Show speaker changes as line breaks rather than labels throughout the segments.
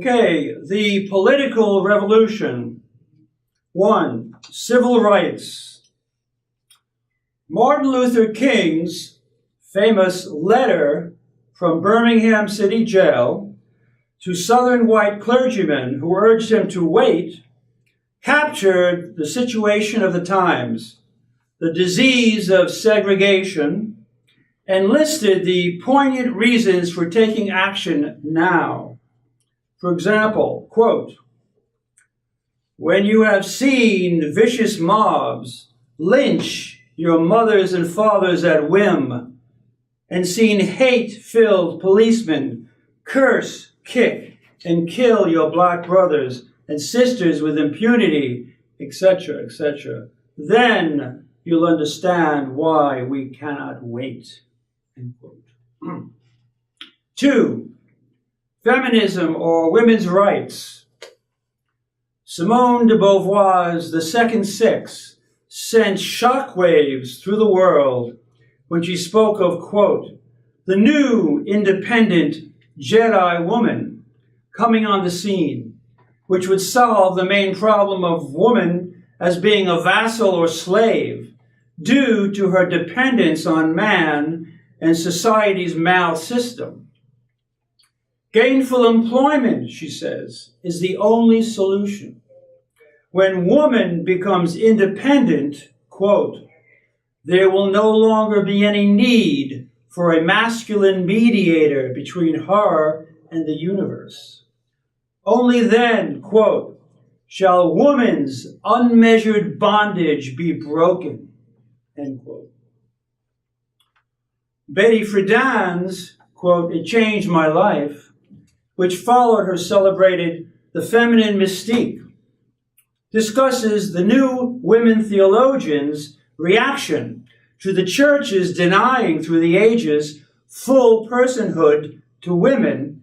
Okay, the political revolution. 1. Civil rights. Martin Luther King's famous letter from Birmingham City Jail to Southern white clergymen who urged him to wait captured the situation of the times, the disease of segregation, and listed the poignant reasons for taking action now. For example, quote, "When you have seen vicious mobs lynch your mothers and fathers at whim, and seen hate-filled policemen curse, kick, and kill your black brothers and sisters with impunity, etc., etc., then you'll understand why we cannot wait." End quote. 2. Feminism or women's rights. Simone de Beauvoir's The Second Sex sent shockwaves through the world when she spoke of, quote, "the new independent Jedi woman coming on the scene, which would solve the main problem of woman as being a vassal or slave due to her dependence on man and society's male system. Gainful employment," she says, "is the only solution. When woman becomes independent, quote, there will no longer be any need for a masculine mediator between her and the universe. Only then, quote, shall woman's unmeasured bondage be broken," end quote. Betty Friedan's, quote, "It changed my life," which followed her celebrated The Feminine Mystique, discusses the new women theologians' reaction to the church's denying through the ages full personhood to women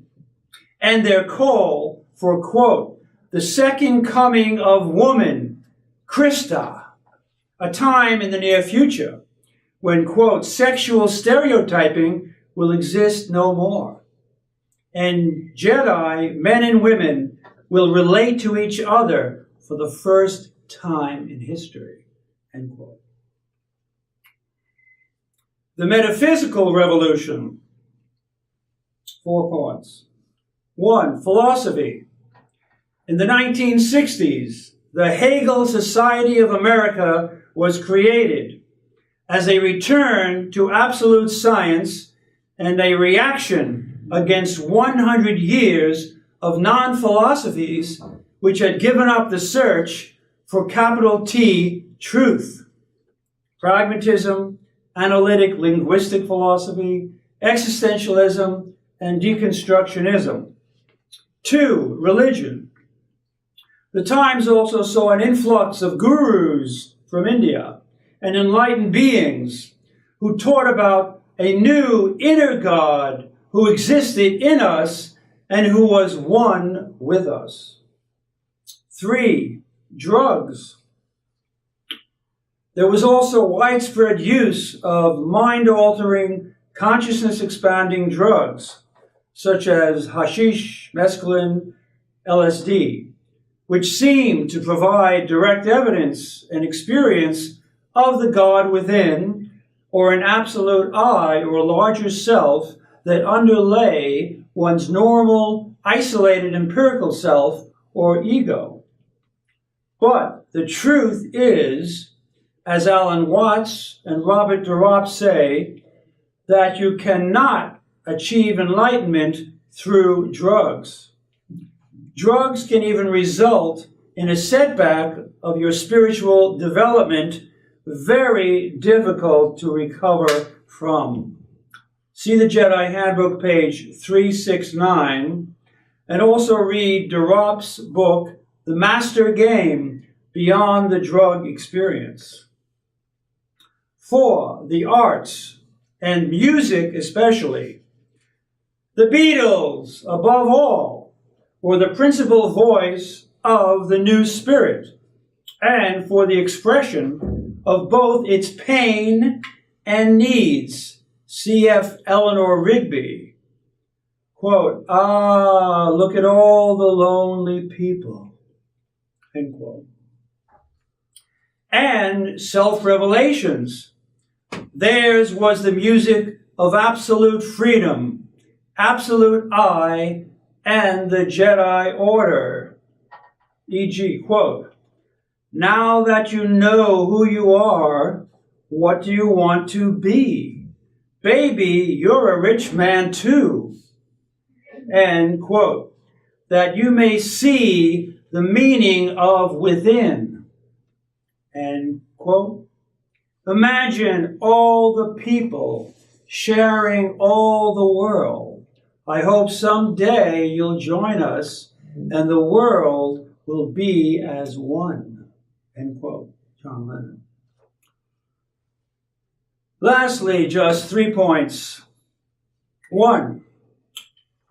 and their call for, quote, "the second coming of woman, Christa, a time in the near future when, quote, sexual stereotyping will exist no more, and Jedi men and women will relate to each other for the first time in history," end quote. The metaphysical revolution. 4 parts. 1. Philosophy. In the 1960s, the Hegel Society of America was created as a return to absolute science and a reaction against 100 years of non-philosophies which had given up the search for capital T truth. Pragmatism, analytic linguistic philosophy, existentialism, and deconstructionism. 2. Religion. The Times also saw an influx of gurus from India and enlightened beings who taught about a new inner God who existed in us and who was one with us. 3. Drugs. There was also widespread use of mind-altering, consciousness-expanding drugs, such as hashish, mescaline, LSD, which seemed to provide direct evidence and experience of the God within, or an absolute I or larger self that underlay one's normal, isolated empirical self or ego. But the truth is, as Alan Watts and Robert Durop say, that you cannot achieve enlightenment through drugs. Drugs can even result in a setback of your spiritual development, very difficult to recover from. See the Jedi Handbook, page 369, and also read Durop's book, The Master Game, Beyond the Drug Experience. 4. The arts, and music especially. The Beatles, above all, were the principal voice of the new spirit, and for the expression of both its pain and needs, cf. Eleanor Rigby. quote, "Ah, look at all the lonely people," end quote. And self-revelations. Theirs was the music of absolute freedom, absolute I, and the Jedi Order. E.g., quote, "Now that you know who you are, what do you want to be? Baby, you're a rich man too." And, quote, "that you may see the meaning of within." And, quote, "Imagine all the people sharing all the world. I hope someday you'll join us and the world will be as one." End quote. John Lennon. Lastly, just 3 points. 1.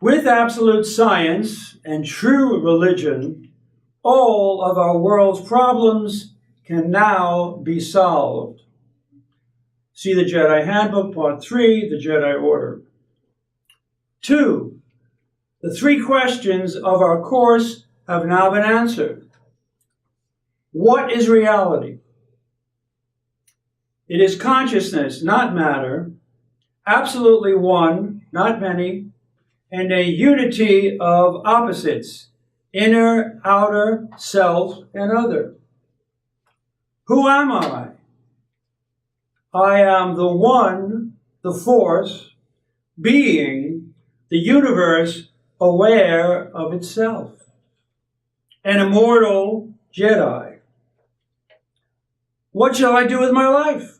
With absolute science and true religion, all of our world's problems can now be solved. See the Jedi Handbook, Part 3, the Jedi Order. 2. The 3 questions of our course have now been answered. What is reality? It is consciousness, not matter, absolutely one, not many, and a unity of opposites, inner, outer, self, and other. Who am I? I am the one, the force, being, the universe aware of itself, an immortal Jedi. What shall I do with my life?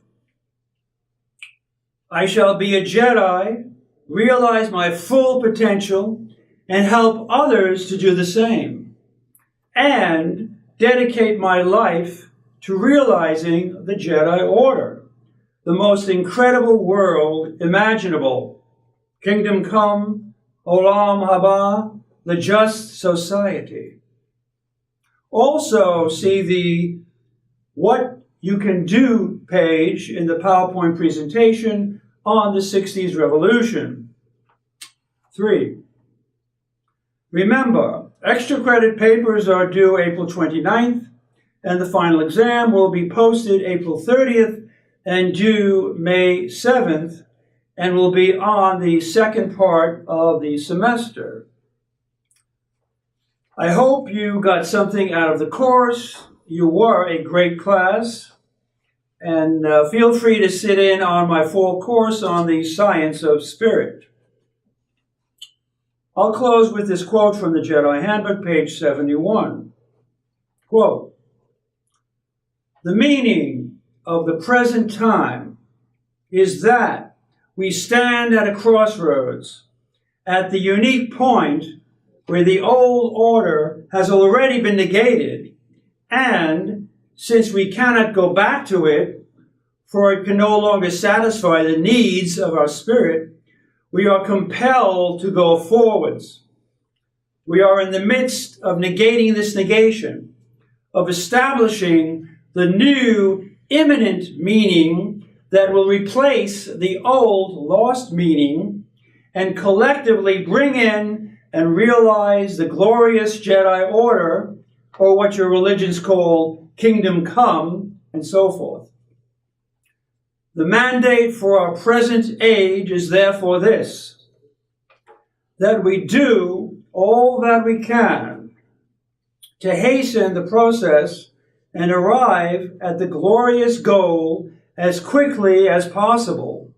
I shall be a Jedi, realize my full potential, and help others to do the same, and dedicate my life to realizing the Jedi Order, the most incredible world imaginable. Kingdom come, Olam Haba, the just society. Also see the What You Can Do page in the PowerPoint presentation on the 60s revolution. 3. Remember, extra credit papers are due April 29th, and the final exam will be posted April 30th and due May 7th, and will be on the second part of the semester. I hope you got something out of the course. You were a great class. And feel free to sit in on my full course on the science of spirit. I'll close with this quote from the Jedi Handbook, page 71. Quote, "The meaning of the present time is that we stand at a crossroads, at the unique point where the old order has already been negated, and since we cannot go back to it, for it can no longer satisfy the needs of our spirit, we are compelled to go forwards. We are in the midst of negating this negation, of establishing the new imminent meaning that will replace the old lost meaning and collectively bring in and realize the glorious Jedi Order, or what your religions call kingdom come, and so forth. The mandate for our present age is therefore this, that we do all that we can to hasten the process and arrive at the glorious goal as quickly as possible,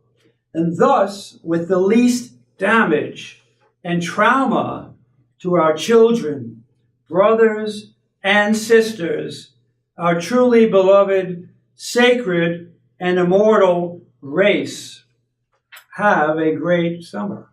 and thus with the least damage and trauma to our children, brothers, and sisters, our truly beloved, sacred, and immortal race. Have a great summer.